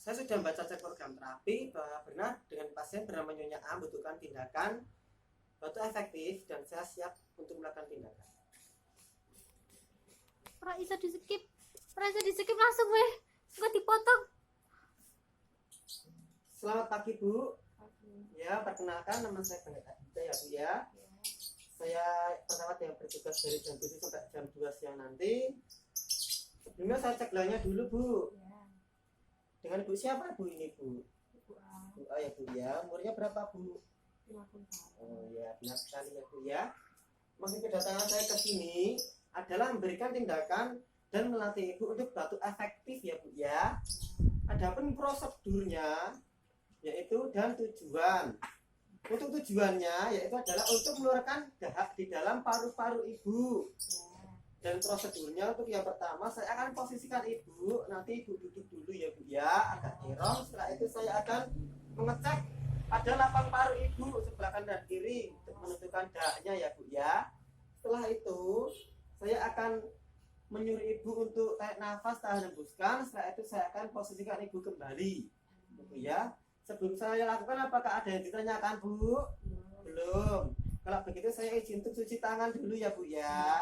saya sudah membaca cek program terapi bahwa benar dengan pasien bernama Nyonya A membutuhkan tindakan batu efektif dan saya siap untuk melakukan tindakan. Ora iso di skip. Ora iso di skip langsung weh. Engko dipotong. Selamat pagi Bu. Ya, perkenalkan nama saya Bang Adita ya Bu ya. Saya perawat yang bertugas dari jam 7 sampai jam 2 siang nanti. Sebelumnya saya cek gelarnya dulu Bu. Dengan Bu siapa Bu ini Bu? Bu A ya Bu ya. Umurnya berapa Bu? 50 tahun. Oh ya, benar sekali ya Bu ya. Maksud kedatangan saya ke sini adalah memberikan tindakan dan melatih Ibu untuk batu efektif ya Bu ya. Adapun prosedurnya yaitu dan tujuan. Untuk tujuannya yaitu adalah untuk mengeluarkan dahak di dalam paru-paru Ibu. Dan prosedurnya untuk yang pertama saya akan posisikan Ibu, nanti Ibu duduk dulu ya Bu ya, agak nyerong. Setelah itu saya akan mengecek pada lapang paru Ibu sebelah kanan dan kiri untuk menentukan dahaknya ya Bu ya. Setelah itu saya akan menyuruh Ibu untuk tarik nafas, tahan, hembuskan. Setelah itu saya akan posisikan Ibu kembali Bu ya. Sebelum saya lakukan apakah ada yang ditanyakan Bu? Belum. Kalau begitu saya izin untuk cuci tangan dulu ya Bu ya.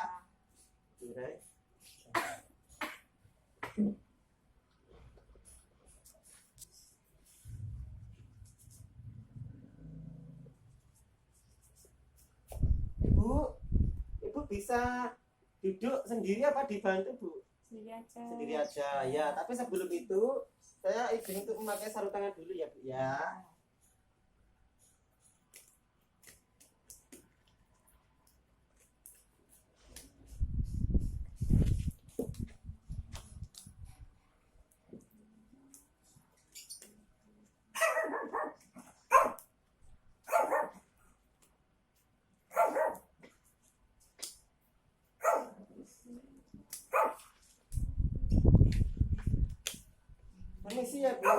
Ibu bisa duduk sendiri apa dibantu Bu? Sendiri aja. Sendiri aja ya. Tapi sebelum itu saya izin untuk memakai sarung tangan dulu ya Bu ya. Permisi ya Bu.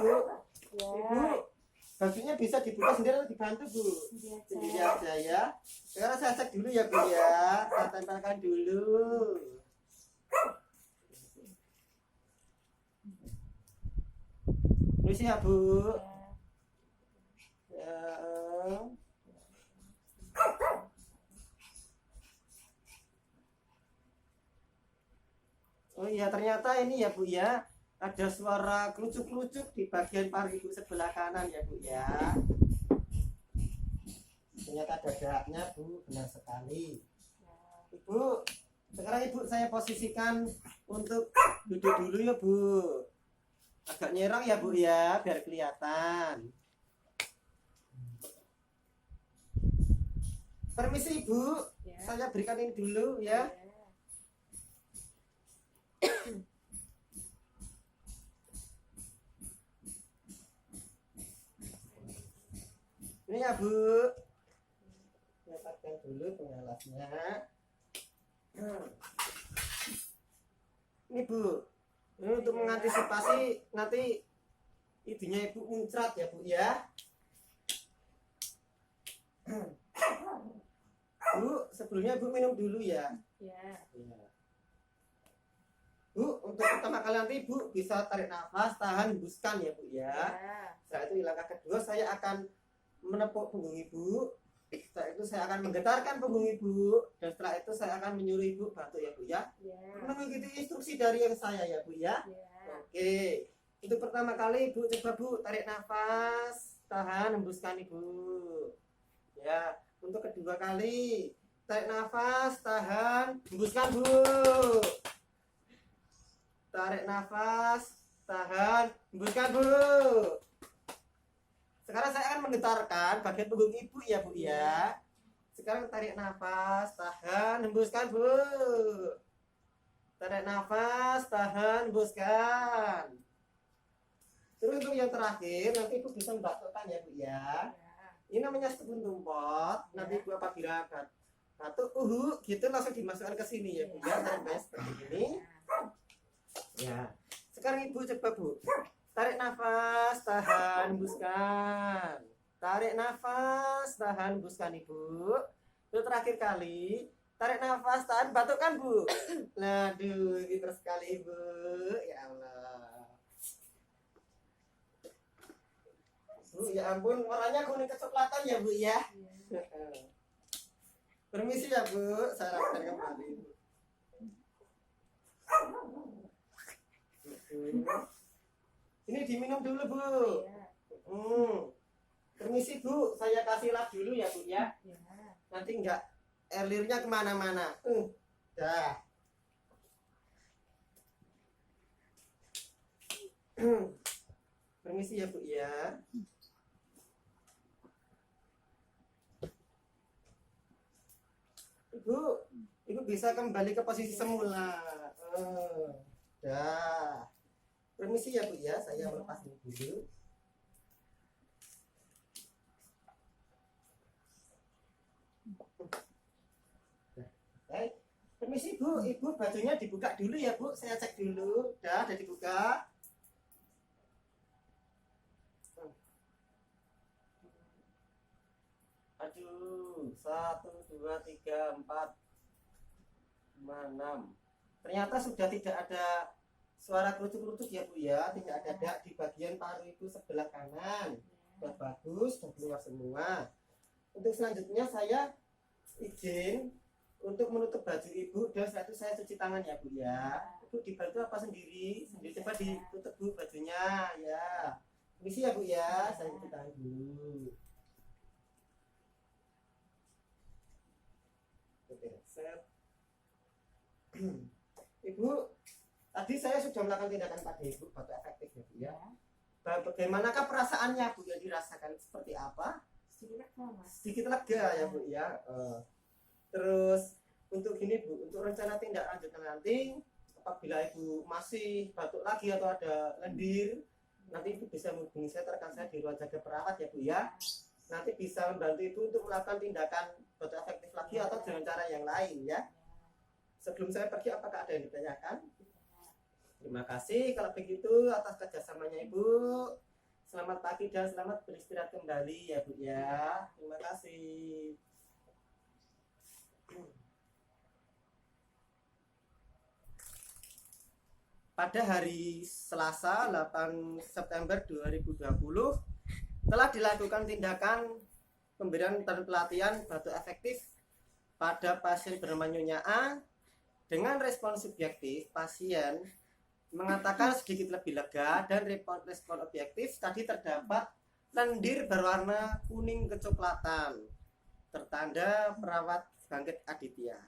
Ibu, bajunya bisa dibuka sendiri atau dibantu Bu? Sendiri aja ya. Sekarang saya cek dulu ya Bu ya. Saya tempelkan dulu. Permisi ya Bu. Ya. Oh iya, ternyata ini ya Bu ya. Ada suara kerucuk-kerucuk di bagian paru Ibu sebelah kanan ya Bu ya. Ternyata ada dahaknya Bu, benar sekali. Ibu, sekarang Ibu saya posisikan untuk duduk dulu ya Bu. Agak nyerang ya Bu ya, biar kelihatan. Permisi Ibu, saya berikan ini dulu ya. Ini ya Bu, letakkan dulu pengalasnya. Ini Bu, ini untuk mengantisipasi nanti ibunya Ibu muncrat ya Bu ya. Bu, sebelumnya Bu minum dulu ya. Ya. Bu, untuk pertama kali nanti Bu bisa tarik nafas, tahan, hembuskan ya Bu ya. Setelah itu langkah kedua saya akan menepuk punggung Ibu. Setelah itu saya akan menggetarkan punggung Ibu. Dan setelah itu saya akan menyuruh Ibu batuk ya Bu ya. Mengikuti instruksi dari yang saya ya Bu ya. Oke. Untuk pertama kali Ibu coba Bu tarik nafas, tahan, hembuskan Ibu. Ya. Untuk kedua kali tarik nafas, tahan, hembuskan Bu. Tarik nafas, tahan, hembuskan Bu. Sekarang saya akan menggetarkan bagian punggung Ibu ya Bu ya. Sekarang tarik nafas, tahan, hembuskan Bu. Tarik nafas, tahan, hembuskan. Terus untuk yang terakhir nanti Ibu bisa membatukkan ya Bu ya. Ini namanya stepun tumpot. Nanti Ibu apabila batuk gitu langsung dimasukkan ke sini ya Bu ya. Sampai seperti ini. Ya. Sekarang Ibu coba Bu. Tarik nafas, tahan, hembuskan. Tarik nafas, tahan, hembuskan Ibu. Itu terakhir kali. Tarik nafas, tahan, batukkan Bu. Aduh, pintar sekali Ibu. Ya Allah. ya ampun, warnanya kuning kecoklatan ya Bu ya. Permisi ya Bu, saya rapikan kembali. Ini diminum dulu Bu. Permisi Bu, saya kasih lap dulu ya Bu ya. Nanti enggak air liurnya kemana-mana. Dah. Permisi ya Bu ya. Ibu bisa kembali ke posisi semula. Dah. Permisi ya Bu ya, saya melepas ini dulu. Baik. Permisi Bu, Ibu bajunya dibuka dulu ya Bu, saya cek dulu. Udah dibuka. Aduh, 1, 2, 3, 4, 5, 6. Ternyata sudah tidak ada suara kerucuk-kerucuk ya Bu ya, tidak ada dak di bagian paru itu sebelah kanan. Sudah bagus, sudah keluar semua. Untuk selanjutnya saya izin untuk menutup baju Ibu dan setelah itu saya cuci tangan ya Bu ya. Ibu dibantu apa sendiri? Sendiri coba ditutup Bu bajunya ya. Permisi ya Bu ya, saya cuci tangan dulu. Ibu, tadi saya sudah melakukan tindakan pada Ibu, batu efektif ya Bu ya. Bagaimanakah perasaannya Bu yang dirasakan seperti apa? Sedikit lega ya Bu ya. Terus untuk gini Bu, untuk rencana tindak lanjutnya nanti, apabila Ibu masih batuk lagi atau ada lendir, nanti Ibu bisa menghubungi saya, rekan saya di ruang jaga perawat ya Bu ya. Nanti bisa membantu Ibu untuk melakukan tindakan batu efektif lagi atau dengan cara yang lain ya. Sebelum saya pergi, apakah ada yang ditanyakan? Terima kasih kalau begitu atas kerjasamanya Ibu. Selamat pagi dan selamat beristirahat kembali ya Bu ya. Terima kasih. Pada hari Selasa 8 September 2020 telah dilakukan tindakan pemberian dan pelatihan batu efektif pada pasien bernama Nyonya A. Dengan respon subjektif, pasien mengatakan sedikit lebih lega dan respon objektif tadi terdapat lendir berwarna kuning kecoklatan, tertanda perawat Bangkit Aditya.